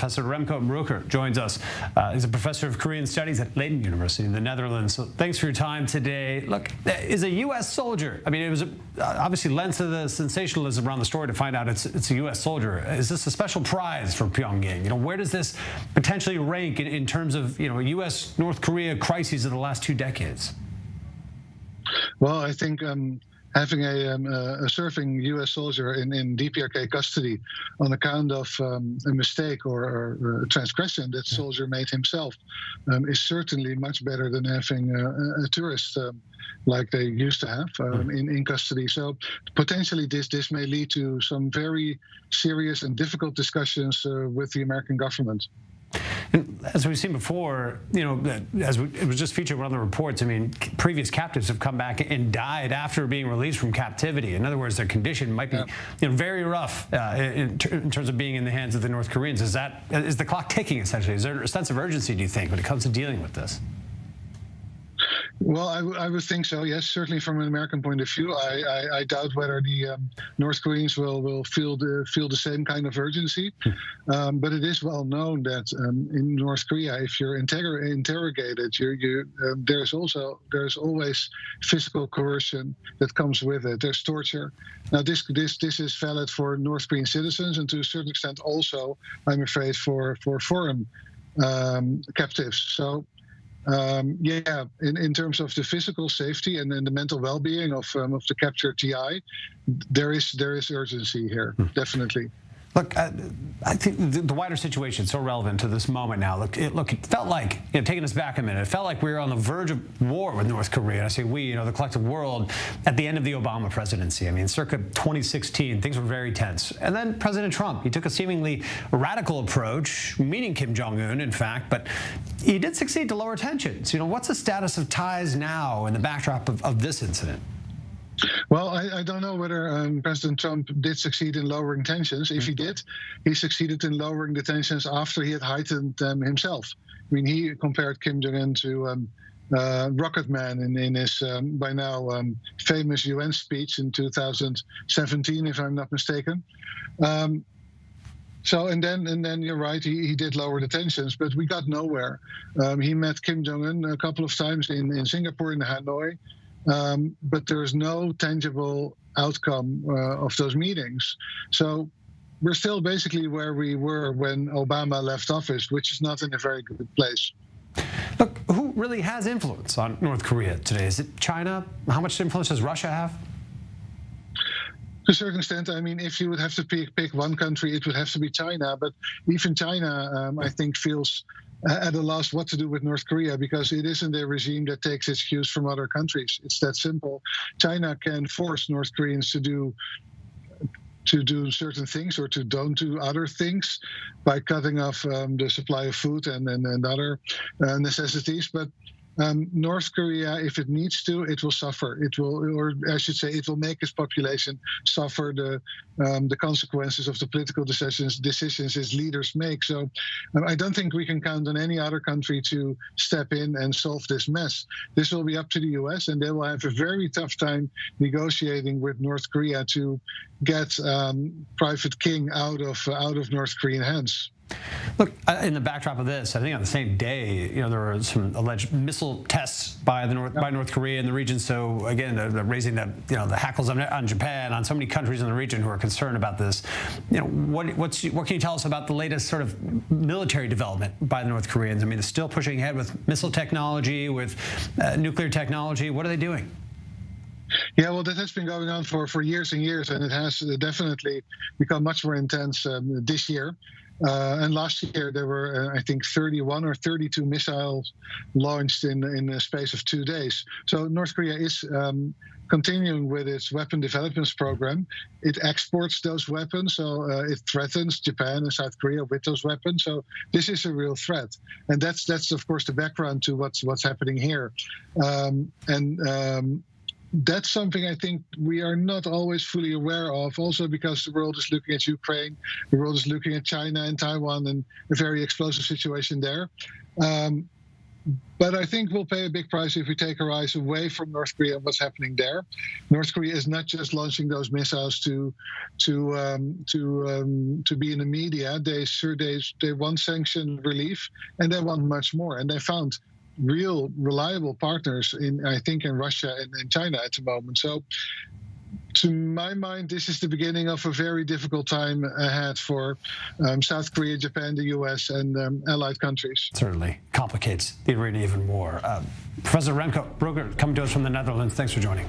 Professor Remco Mruker joins us. He's a professor of Korean Studies at Leiden University in the Netherlands. So thanks for your time today. Look, is a U.S. soldier, I mean, it was obviously lent to the sensationalism around the story to find out it's a U.S. soldier. Is this a special prize for Pyongyang? Where does this potentially rank in terms of, U.S.-North Korea crises of the last 2 decades? Well, I think having a serving U.S. soldier in DPRK custody on account of a mistake or a transgression that soldier made himself is certainly much better than having a tourist like they used to have in custody. So potentially this may lead to some very serious and difficult discussions with the American government. And as we've seen before, it was just featured in one of the reports, I mean, previous captives have come back and died after being released from captivity. In other words, their condition might be very rough in terms of being in the hands of the North Koreans. Is the clock ticking, essentially? Is there a sense of urgency, do you think, when it comes to dealing with this? Well, I would think so, yes. Certainly from an American point of view. I doubt whether the North Koreans will feel the same kind of urgency. But it is well known that in North Korea, if you're interrogated, there's always physical coercion that comes with it. There's torture. Now, this is valid for North Korean citizens and to a certain extent also, I'm afraid, for foreign captives. So. In terms of the physical safety and then the mental well-being of the captured TI, there is urgency here, definitely. Look, I think the wider situation is so relevant to this moment now. Look, it felt like, taking us back a minute, it felt like we were on the verge of war with North Korea. And I say we, the collective world, at the end of the Obama presidency. I mean, circa 2016, things were very tense. And then President Trump, he took a seemingly radical approach, meeting Kim Jong-un, in fact, but he did succeed to lower tensions. What's the status of ties now in the backdrop of this incident? Well, I don't know whether President Trump did succeed in lowering tensions. If he did, he succeeded in lowering the tensions after he had heightened them himself. I mean, he compared Kim Jong-un to Rocket Man in his by now famous UN speech in 2017, if I'm not mistaken. So and then you're right. He did lower the tensions, but we got nowhere. He met Kim Jong-un a couple of times in Singapore and Hanoi. But there's no tangible outcome of those meetings. So we're still basically where we were when Obama left office, which is not in a very good place. Look, who really has influence on North Korea today? Is it China? How much influence does Russia have? To a certain extent, I mean, if you would have to pick one country, it would have to be China. But even China, I think, feels at a loss what to do with North Korea, because it isn't a regime that takes its cues from other countries. It's that simple. China can force North Koreans to do certain things or to don't do other things by cutting off the supply of food and other necessities. But North Korea, if it needs to, it will suffer. It will, or I should say, it will make its population suffer the consequences of the political decisions its leaders make. So I don't think we can count on any other country to step in and solve this mess. This will be up to the U.S., and they will have a very tough time negotiating with North Korea to get Private King out of North Korean hands. Look, in the backdrop of this, I think on the same day, there were some alleged missile tests by North Korea in the region. So again, raising the hackles on Japan, on so many countries in the region who are concerned about this. What can you tell us about the latest sort of military development by the North Koreans? I mean, they're still pushing ahead with missile technology, with nuclear technology. What are they doing? Yeah, well, that has been going on for years and years, and it has definitely become much more intense this year. And last year there were, I think, 31 or 32 missiles launched in the space of 2 days. So North Korea is continuing with its weapon development program. It exports those weapons, so it threatens Japan and South Korea with those weapons. So this is a real threat, and that's of course the background to what's happening here. That's something I think we are not always fully aware of, also because the world is looking at Ukraine, the world is looking at China and Taiwan and a very explosive situation there. But I think we'll pay a big price if we take our eyes away from North Korea and what's happening there. North Korea is not just launching those missiles to be in the media. They want sanction relief, and they want much more. And they found real reliable partners in Russia and in China at the moment. So, to my mind, this is the beginning of a very difficult time ahead for South Korea, Japan, the U.S., and allied countries. Certainly complicates the arena even more. Professor Remco Brugger coming to us from the Netherlands. Thanks for joining.